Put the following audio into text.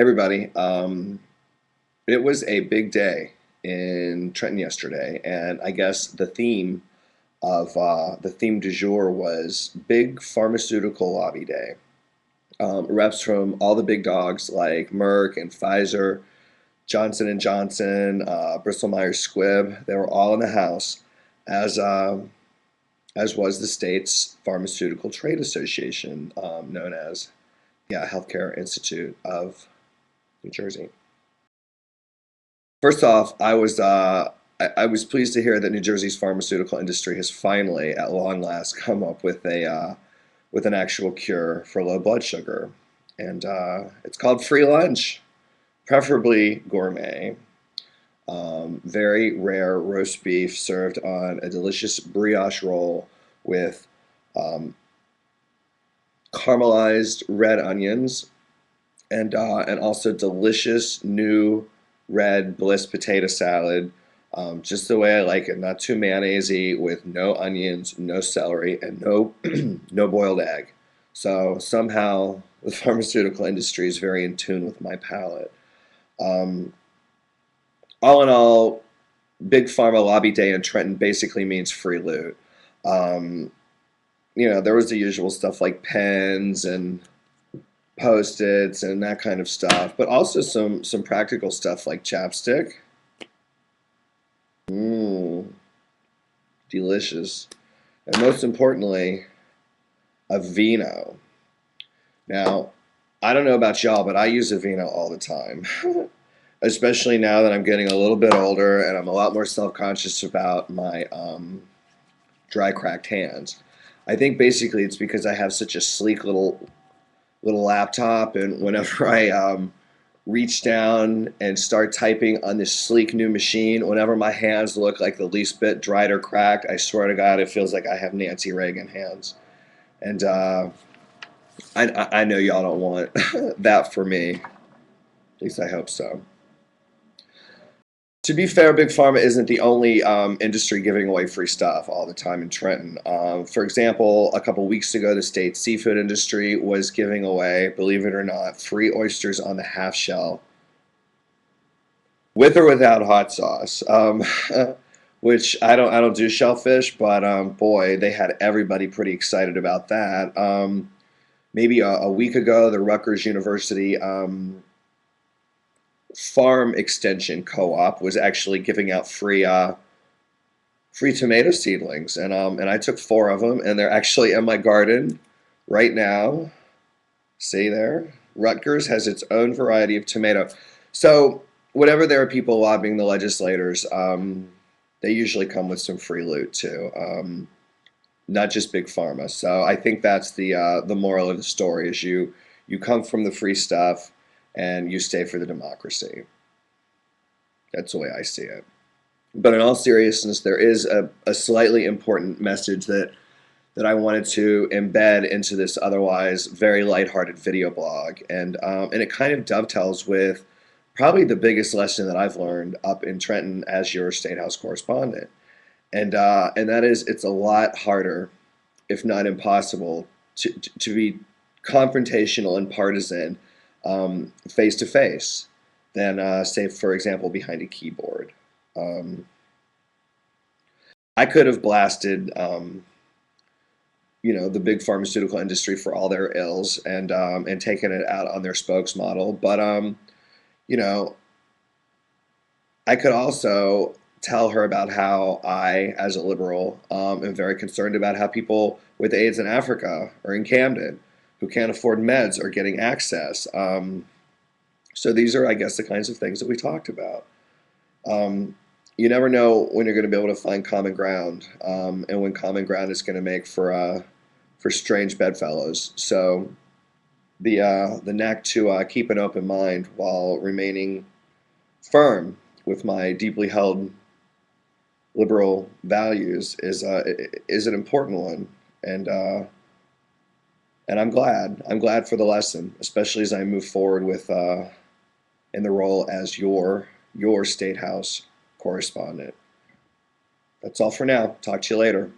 Everybody. It was a big day in Trenton yesterday, and I guess the theme du jour was Big Pharmaceutical Lobby Day. Reps from all the big dogs like Merck and Pfizer, Johnson and Johnson, Bristol Myers Squibb. They were all in the house, as as was the state's Pharmaceutical Trade Association, known as Healthcare Institute of New Jersey. First off, I was pleased to hear that New Jersey's pharmaceutical industry has finally, at long last, come up with a with an actual cure for low blood sugar, and it's called free lunch, preferably gourmet. Very rare roast beef served on a delicious brioche roll with um, caramelized red onions and also delicious new red bliss potato salad, just the way I like it. Not too mayonnaisey, with no onions, no celery, and no no boiled egg. So somehow the pharmaceutical industry is very in tune with my palate. Um, all in all, Big Pharma Lobby Day in Trenton basically means free loot. Um, there was the usual stuff like pens and Post-its and that kind of stuff, but also some practical stuff like chapstick. Mmm, delicious. And most importantly, a vino. Now, I don't know about y'all, but I use a vino all the time. Especially now that I'm getting a little bit older and I'm a lot more self-conscious about my dry, cracked hands. I think basically it's because I have such a sleek little laptop, and whenever I reach down and start typing on this sleek new machine, whenever my hands look like the least bit dried or cracked, I swear to God, it feels like I have Nancy Reagan hands. And I know y'all don't want that for me. At least I hope so. To be fair, Big Pharma isn't the only industry giving away free stuff all the time in Trenton. For example, a couple weeks ago, the state's seafood industry was giving away, believe it or not, free oysters on the half shell, with or without hot sauce. Which I don't do shellfish, but boy, they had everybody pretty excited about that. Maybe a week ago, the Rutgers University Farm Extension Co-op was actually giving out free tomato seedlings, and I took four of them, and they're actually in my garden right now. See there, Rutgers has its own variety of tomato. So whenever there are people lobbying the legislators, they usually come with some free loot too, not just big pharma. So I think that's the moral of the story: is you come from the free stuff and you stay for the democracy. That's the way I see it. But in all seriousness, there is a slightly important message that I wanted to embed into this otherwise very lighthearted video blog, and it kind of dovetails with probably the biggest lesson that I've learned up in Trenton as your State House correspondent, and that is it's a lot harder, if not impossible, to be confrontational and partisan face to face than, say, for example, behind a keyboard. Um, I could have blasted, the big pharmaceutical industry for all their ills and taken it out on their spokesmodel, but you know, I could also tell her about how I, as a liberal, am very concerned about how people with AIDS in Africa or in Camden who can't afford meds are getting access. So these are, I guess, the kinds of things that we talked about. Um, you never know when you're going to be able to find common ground, and when common ground is going to make for strange bedfellows. So the knack to keep an open mind while remaining firm with my deeply held liberal values is an important one, and and I'm glad for the lesson, especially as I move forward with in the role as your state house correspondent. That's all for now. Talk to you later.